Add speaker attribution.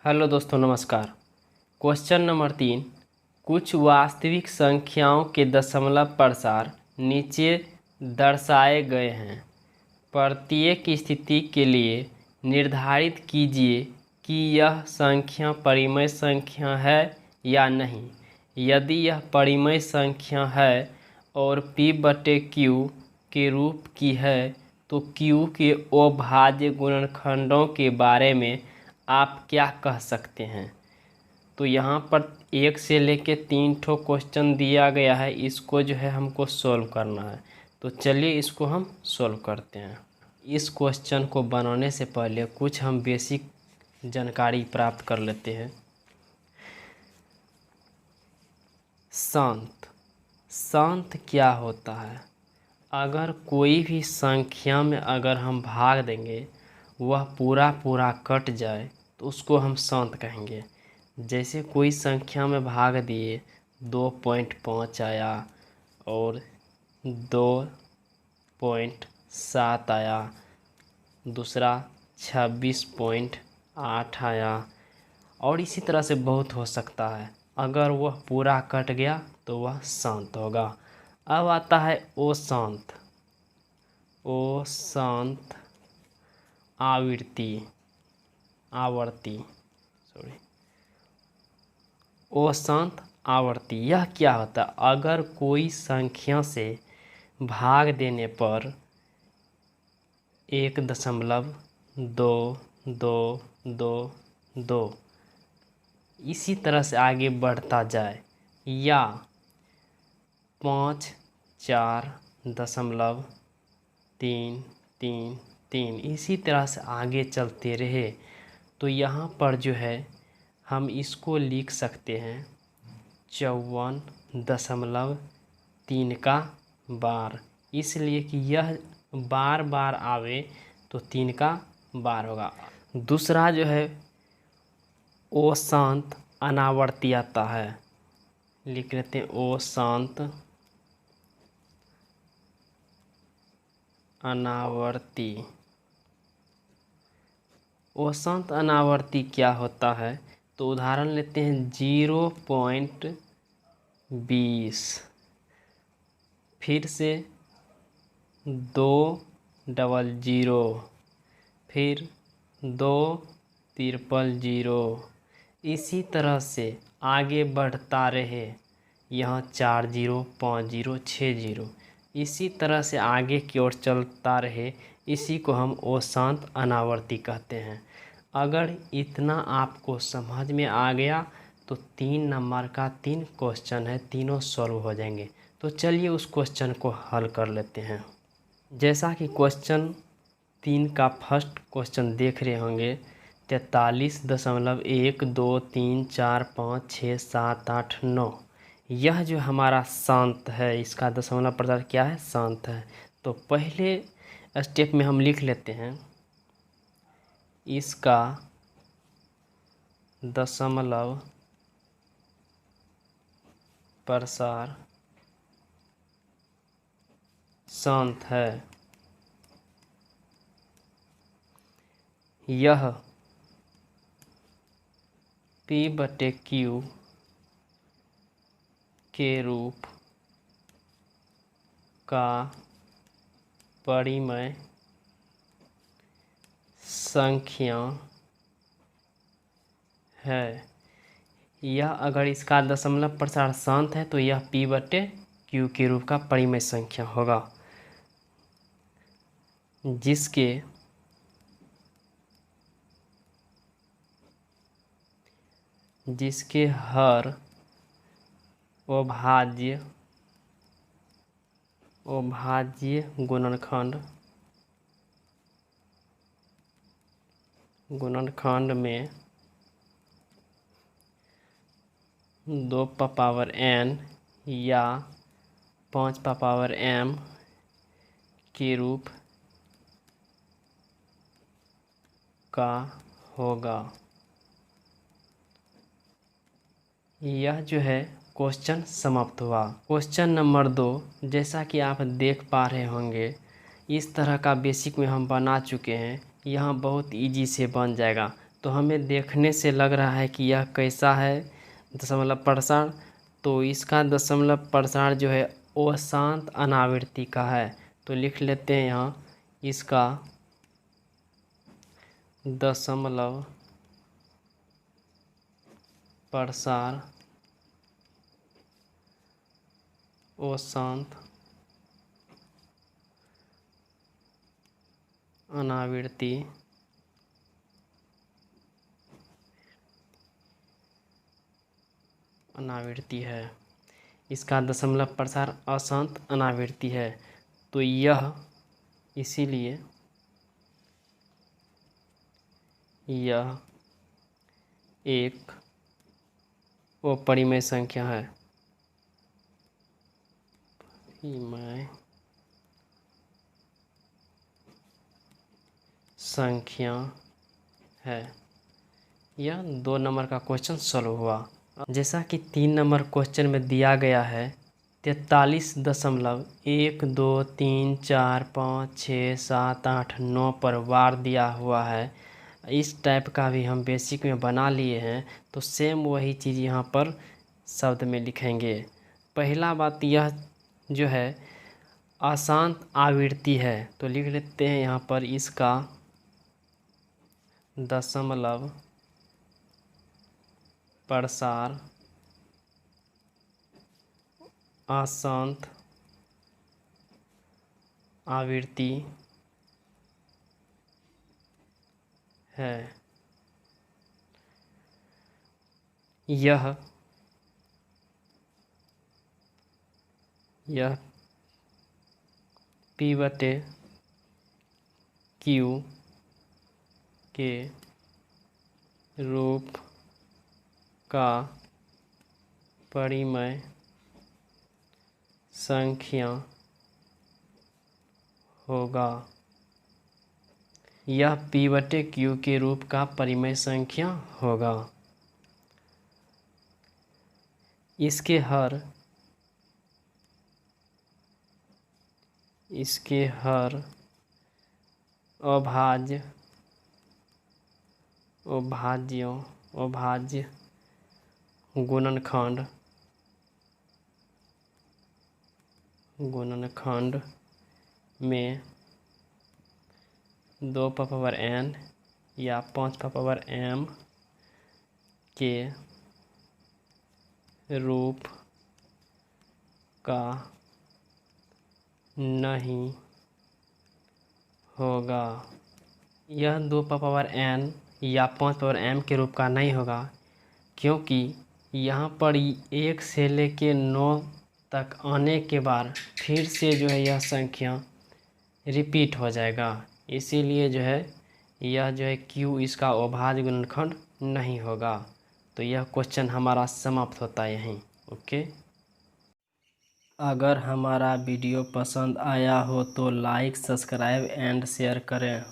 Speaker 1: Hello दोस्तों, नमस्कार। Question number 3। कुछ वास्तविक संख्याओं के दशमलव प्रसार नीचे दर्शाए गए हैं। प्रत्येक स्थिति के लिए निर्धारित कीजिए कि यह संख्या परिमेय संख्या है या नहीं। यदि यह परिमेय संख्या है और p/q के रूप की है तो q के अभाज्य गुणनखंडों के बारे में आप क्या कह सकते हैं। तो यहाँ पर 1 से लेके 3 ठो क्वेश्चन दिया गया है। इसको जो है हमको सॉल्व करना है। तो चलिए इसको हम सॉल्व करते हैं। इस क्वेश्चन को बनाने से पहले कुछ हम बेसिक जानकारी प्राप्त कर लेते हैं। शांत क्या होता है? अगर कोई भी संख्या में अगर हम भाग देंगे वह पूरा कट जाए तो उसको हम शांत कहेंगे। जैसे कोई संख्या में भाग दिए 2.5 आया और 2.7 आया, दूसरा 26.8 आया, और इसी तरह से बहुत हो सकता है। अगर वह पूरा कट गया तो वह शांत होगा। अब आता है अशांत आवर्ती अशांत आवर्ती। यह क्या होता है? अगर कोई संख्या से भाग देने पर 1.2222 इसी तरह से आगे बढ़ता जाए, या 5.4.333 इसी तरह से आगे चलते रहे तो यहाँ पर जो है हम इसको लिख सकते हैं 54.3 का बार। इसलिए कि यह बार बार आवे तो 3 का बार होगा। दूसरा जो है अशांत अनावर्ती आता है। लिख लेते हैं अशांत अनावर्ती। अशांत अनावर्ती क्या होता है? तो उदाहरण लेते हैं 0.20, फिर से 200, फिर 200, इसी तरह से आगे बढ़ता रहे। यहाँ 40, 50, 60 इसी तरह से आगे की ओर चलता रहे। इसी को हम अशांत अनावर्ती कहते हैं। अगर इतना आपको समझ में आ गया तो 3 नंबर का 3 क्वेश्चन है, तीनों सॉल्व हो जाएंगे। तो चलिए उस क्वेश्चन को हल कर लेते हैं। जैसा कि क्वेश्चन 3 का फर्स्ट क्वेश्चन देख रहे होंगे, 43.123456789। यह जो हमारा शांत है, इसका दशमलव प्रसार क्या है? शांत है। तो पहले स्टेप में हम लिख लेते हैं इसका दशमलव प्रसार शांत है। यह p/q के रूप का परिमेय संख्या है। यह अगर इसका दशमलव प्रसार शांत है तो यह p/q के रूप का परिमेय संख्या होगा, जिसके हर अभाज्य गुणनखंड में 2n या 5m के रूप का होगा। यह जो है क्वेश्चन समाप्त हुआ। क्वेश्चन नंबर 2, जैसा कि आप देख पा रहे होंगे, इस तरह का बेसिक में हम बना चुके हैं। यहाँ बहुत इजी से बन जाएगा। तो हमें देखने से लग रहा है कि यह कैसा है दशमलव प्रसार। तो इसका दशमलव प्रसार जो है वो शांत अनावृत्ति का है। तो लिख लेते हैं यहाँ इसका दशमलव प्रसार वो शांत अनावृत्ति है। इसका दशमलव प्रसार अशांत अनावृत्ति है। तो यह इसीलिए यह एक अपरिमेय संख्या है। परिमेय संख्या है। यह 2 नंबर का क्वेश्चन सॉल्व हुआ। जैसा कि 3 नंबर क्वेश्चन में दिया गया है 43.1 2 3 4 5 6 7 8 9 पर वार दिया हुआ है। इस टाइप का भी हम बेसिक में बना लिए हैं। तो सेम वही चीज़ यहाँ पर शब्द में लिखेंगे। पहला बात यह जो है अशांत आवृत्ति है। तो लिख लेते हैं यहाँ पर इसका दशमलव प्रसार अशांत आवृत्ति है। यह P/Q के रूप का परिमेय संख्या होगा। यह P/Q के रूप का परिमेय संख्या होगा। इसके हर अभाज्य गुणनखंड में 2n या 5m के रूप का नहीं होगा। यह 2n या 5m के रूप का नहीं होगा क्योंकि यहाँ पर 1 से लेके 9 तक आने के बाद फिर से जो है यह संख्या रिपीट हो जाएगा। इसीलिए जो है यह जो है Q इसका अभाज्य गुणनखंड नहीं होगा। तो यह क्वेश्चन हमारा समाप्त होता है यहीं। ओके। अगर हमारा वीडियो पसंद आया हो तो लाइक, सब्सक्राइब एंड शेयर करें।